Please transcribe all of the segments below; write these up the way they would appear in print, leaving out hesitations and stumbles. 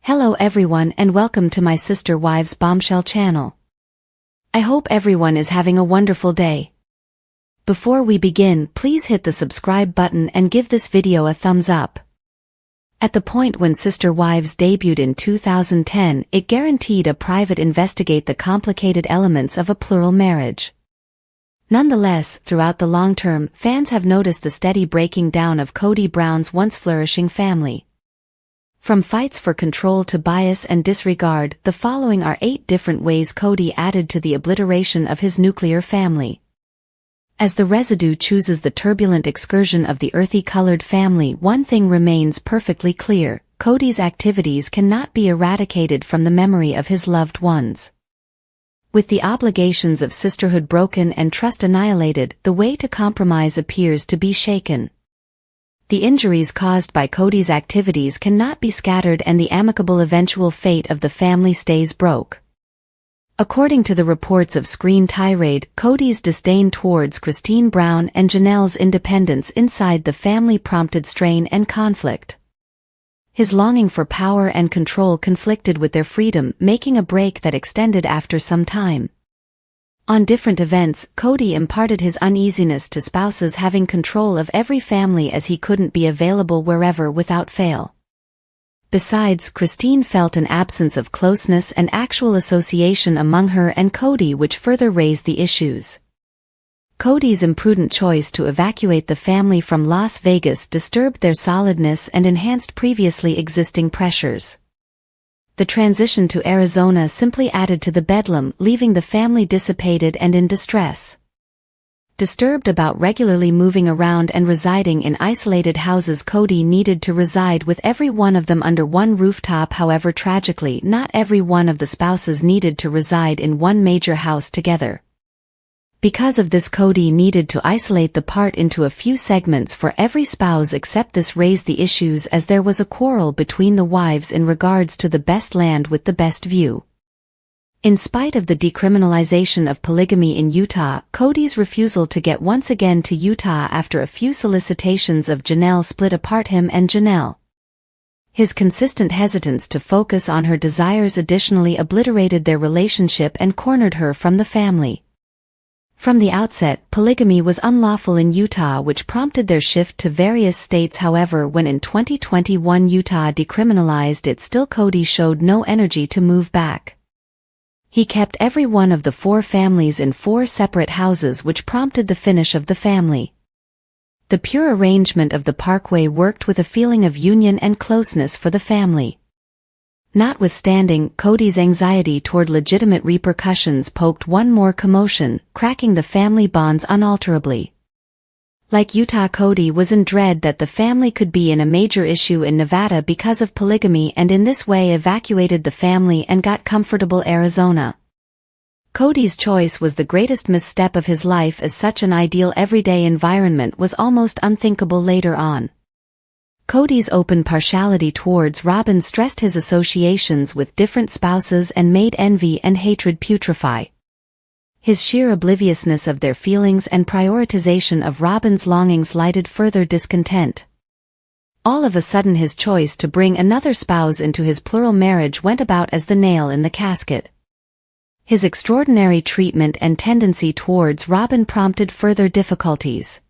Hello everyone and welcome to my sister wives Bombshell channel. I hope everyone is having a wonderful day. Before we begin, please hit the subscribe button and give this video a thumbs up. At the point when Sister Wives debuted in 2010, it guaranteed a private investigate the complicated elements of a plural marriage. Nonetheless, throughout the long term, fans have noticed the steady breaking down of Kody Brown's once flourishing family. From fights for control to bias and disregard, the following are 8 different ways Kody added to the obliteration of his nuclear family. As the residue chooses the turbulent excursion of the earthy-colored family, one thing remains perfectly clear: Kody's activities cannot be eradicated from the memory of his loved ones. With the obligations of sisterhood broken and trust annihilated, the way to compromise appears to be shaken. The injuries caused by Kody's activities cannot be scattered and the amicable eventual fate of the family stays broke. According to the reports of Screen Tirade, Kody's disdain towards Christine Brown and Janelle's independence inside the family prompted strain and conflict. His longing for power and control conflicted with their freedom, making a break that extended after some time. On different events, Kody imparted his uneasiness to spouses having control of every family as he couldn't be available wherever without fail. Besides, Christine felt an absence of closeness and actual association among her and Kody, which further raised the issues. Kody's imprudent choice to evacuate the family from Las Vegas disturbed their solidness and enhanced previously existing pressures. The transition to Arizona simply added to the bedlam, leaving the family dissipated and in distress. Disturbed about regularly moving around and residing in isolated houses, Kody needed to reside with every one of them under one rooftop. However, tragically, not every one of the spouses needed to reside in one major house together. Because of this, Kody needed to isolate the part into a few segments for every spouse, except this raised the issues as there was a quarrel between the wives in regards to the best land with the best view. In spite of the decriminalization of polygamy in Utah, Kody's refusal to get once again to Utah after a few solicitations of Janelle split apart him and Janelle. His consistent hesitance to focus on her desires additionally obliterated their relationship and cornered her from the family. From the outset, polygamy was unlawful in Utah, which prompted their shift to various states. However, when in 2021 Utah decriminalized it, still Kody showed no energy to move back. He kept every one of the 4 families in 4 separate houses, which prompted the finish of the family. The pure arrangement of the Parkway worked with a feeling of union and closeness for the family. Notwithstanding, Kody's anxiety toward legitimate repercussions poked one more commotion, cracking the family bonds unalterably. Like Utah, Kody was in dread that the family could be in a major issue in Nevada because of polygamy, and in this way evacuated the family and got comfortable Arizona. Kody's choice was the greatest misstep of his life, as such an ideal everyday environment was almost unthinkable later on. Kody's open partiality towards Robyn stressed his associations with different spouses and made envy and hatred putrefy. His sheer obliviousness of their feelings and prioritization of Robyn's longings lighted further discontent. All of a sudden, his choice to bring another spouse into his plural marriage went about as the nail in the casket. His extraordinary treatment and tendency towards Robyn prompted further difficulties.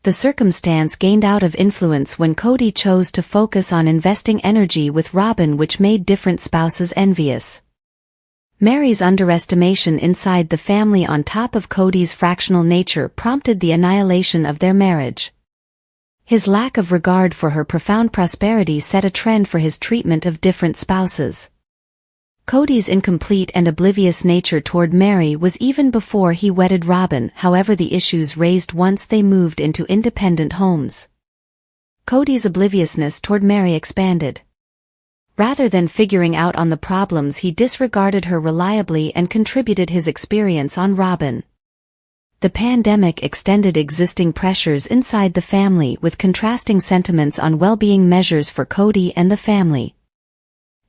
The circumstance gained out of influence when Kody chose to focus on investing energy with Robyn, which made different spouses envious. Mary's underestimation inside the family on top of Kody's fractional nature prompted the annihilation of their marriage. His lack of regard for her profound prosperity set a trend for his treatment of different spouses. Kody's incomplete and oblivious nature toward Mary was even before he wedded Robyn. However, the issues raised once they moved into independent homes. Kody's obliviousness toward Mary expanded. Rather than figuring out on the problems, he disregarded her reliably and contributed his experience on Robyn. The pandemic extended existing pressures inside the family, with contrasting sentiments on well-being measures for Kody and the family.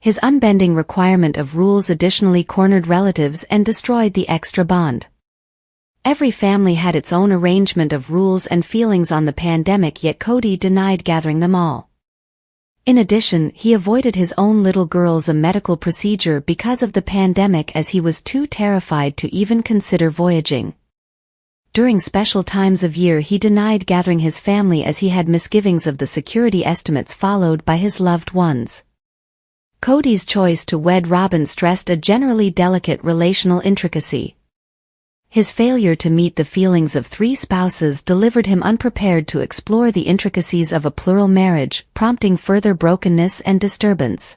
His unbending requirement of rules additionally cornered relatives and destroyed the extra bond. Every family had its own arrangement of rules and feelings on the pandemic, yet Kody denied gathering them all. In addition, he avoided his own little girl's medical procedure because of the pandemic, as he was too terrified to even consider voyaging. During special times of year he denied gathering his family as he had misgivings of the security estimates followed by his loved ones. Kody's choice to wed Robyn stressed a generally delicate relational intricacy. His failure to meet the feelings of three spouses delivered him unprepared to explore the intricacies of a plural marriage, prompting further brokenness and disturbance.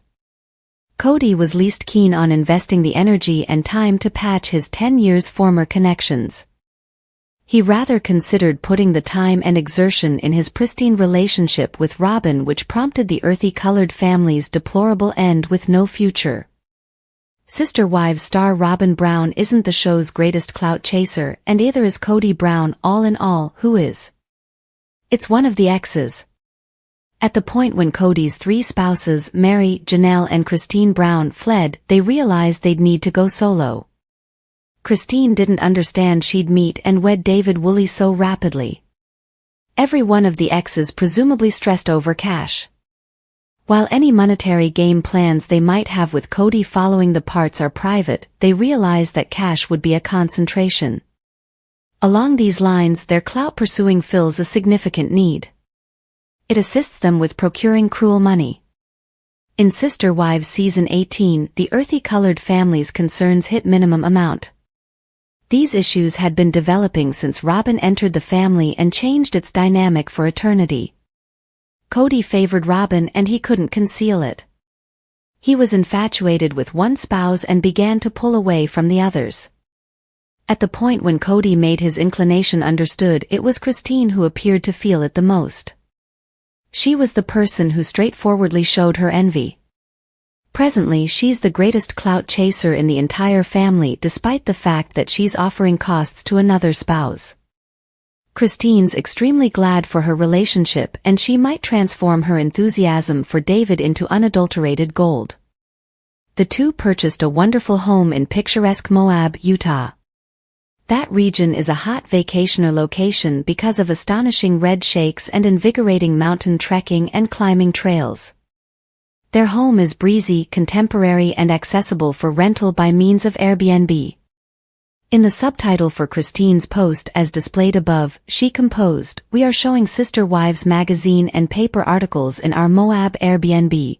Kody was least keen on investing the energy and time to patch his 10 years former connections. He rather considered putting the time and exertion in his pristine relationship with Robyn, which prompted the earthy-colored family's deplorable end with no future. Sister Wives star Robyn Brown isn't the show's greatest clout chaser, and either is Kody Brown. All in all, who is? It's one of the exes. At the point when Kody's three spouses, Mary, Janelle and Christine Brown, fled, they realized they'd need to go solo. Christine didn't understand she'd meet and wed David Woolley so rapidly. Every one of the exes presumably stressed over cash. While any monetary game plans they might have with Kody following the parts are private, they realize that cash would be a concentration. Along these lines, their clout pursuing fills a significant need. It assists them with procuring cruel money. In Sister Wives Season 18, the earthy-colored family's concerns hit minimum amount. These issues had been developing since Robyn entered the family and changed its dynamic for eternity. Kody favored Robyn and he couldn't conceal it. He was infatuated with one spouse and began to pull away from the others. At the point when Kody made his inclination understood, it was Christine who appeared to feel it the most. She was the person who straightforwardly showed her envy. Presently she's the greatest clout chaser in the entire family, despite the fact that she's offering costs to another spouse. Christine's extremely glad for her relationship, and she might transform her enthusiasm for David into unadulterated gold. The two purchased a wonderful home in picturesque Moab, Utah. That region is a hot vacationer location because of astonishing red shakes and invigorating mountain trekking and climbing trails. Their home is breezy, contemporary and accessible for rental by means of Airbnb. In the subtitle for Christine's post as displayed above, she composed, "We are showing Sister Wives magazine and paper articles in our Moab Airbnb.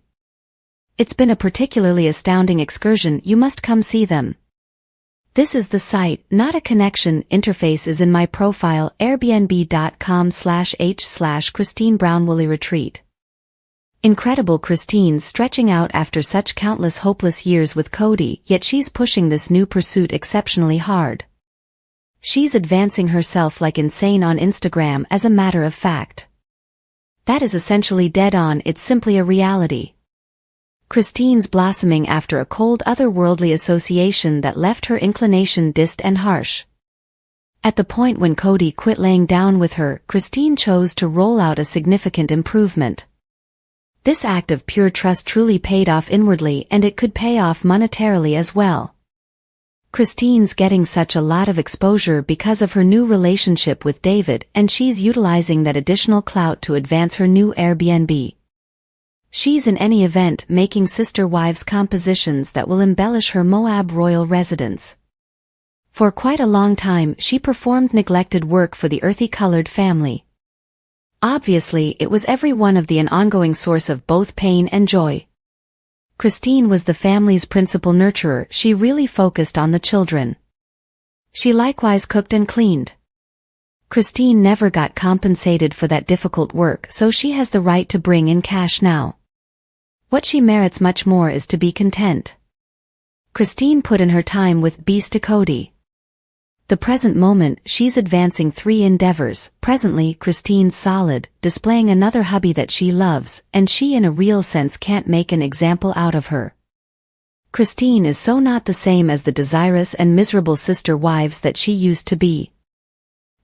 It's been a particularly astounding excursion, you must come see them. This is the site, not a connection. Interface is in my profile, airbnb.com/h/Christine Brown Woolley Retreat." Incredible. Christine's stretching out after such countless hopeless years with Kody, yet she's pushing this new pursuit exceptionally hard. She's advancing herself like insane on Instagram, as a matter of fact. That is essentially dead on, it's simply a reality. Christine's blossoming after a cold otherworldly association that left her inclination distant and harsh. At the point when Kody quit laying down with her, Christine chose to roll out a significant improvement. This act of pure trust truly paid off inwardly, and it could pay off monetarily as well. Christine's getting such a lot of exposure because of her new relationship with David, and she's utilizing that additional clout to advance her new Airbnb. She's in any event making Sister Wives compositions that will embellish her Moab royal residence. For quite a long time she performed neglected work for the earthy-colored family. Obviously, it was every one of the an ongoing source of both pain and joy. Christine was the family's principal nurturer, she really focused on the children. She likewise cooked and cleaned. Christine never got compensated for that difficult work, so she has the right to bring in cash now. What she merits much more is to be content. Christine put in her time with Beast to Kody. The present moment, she's advancing three endeavors. Presently, Christine's solid, displaying another hubby that she loves, and she in a real sense can't make an example out of her. Christine is so not the same as the desirous and miserable Sister Wives that she used to be.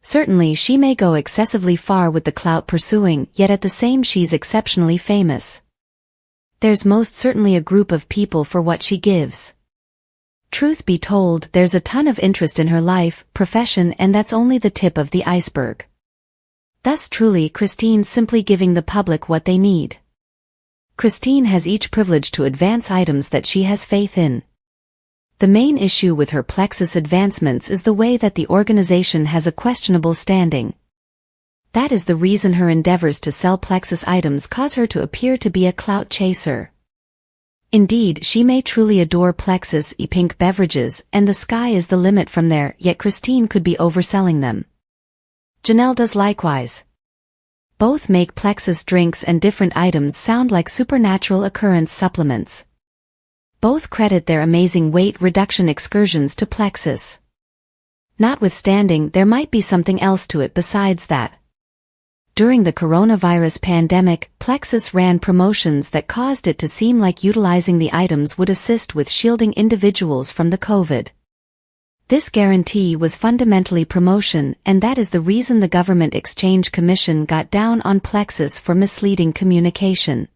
Certainly she may go excessively far with the clout pursuing, yet at the same she's exceptionally famous. There's most certainly a group of people for what she gives. Truth be told, there's a ton of interest in her life, profession, and that's only the tip of the iceberg. Thus truly Christine's simply giving the public what they need. Christine has each privilege to advance items that she has faith in. The main issue with her Plexus advancements is the way that the organization has a questionable standing. That is the reason her endeavors to sell Plexus items cause her to appear to be a clout chaser. Indeed, she may truly adore Plexus e-pink beverages, and the sky is the limit from there, yet Christine could be overselling them. Janelle does likewise. Both make Plexus drinks and different items sound like supernatural occurrence supplements. Both credit their amazing weight reduction excursions to Plexus. Notwithstanding, there might be something else to it besides that. During the coronavirus pandemic, Plexus ran promotions that caused it to seem like utilizing the items would assist with shielding individuals from the COVID. This guarantee was fundamentally promotion, and that is the reason the Government Exchange Commission got down on Plexus for misleading communication.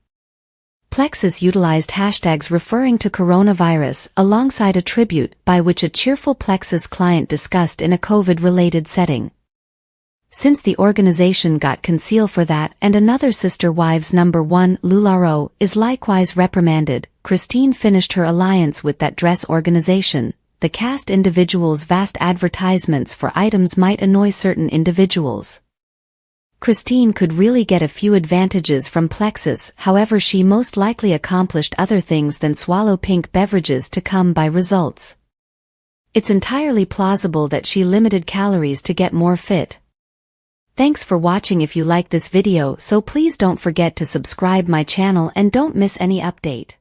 Plexus utilized hashtags referring to coronavirus alongside a tribute by which a cheerful Plexus client discussed in a COVID-related setting. Since the organization got conceal for that and another Sister Wives #1, LuLaRoe, is likewise reprimanded, Christine finished her alliance with that dress organization. The cast individuals' vast advertisements for items might annoy certain individuals. Christine could really get a few advantages from Plexus, however she most likely accomplished other things than swallow pink beverages to come by results. It's entirely plausible that she limited calories to get more fit. Thanks for watching. If you like this video, so please don't forget to subscribe my channel and don't miss any update.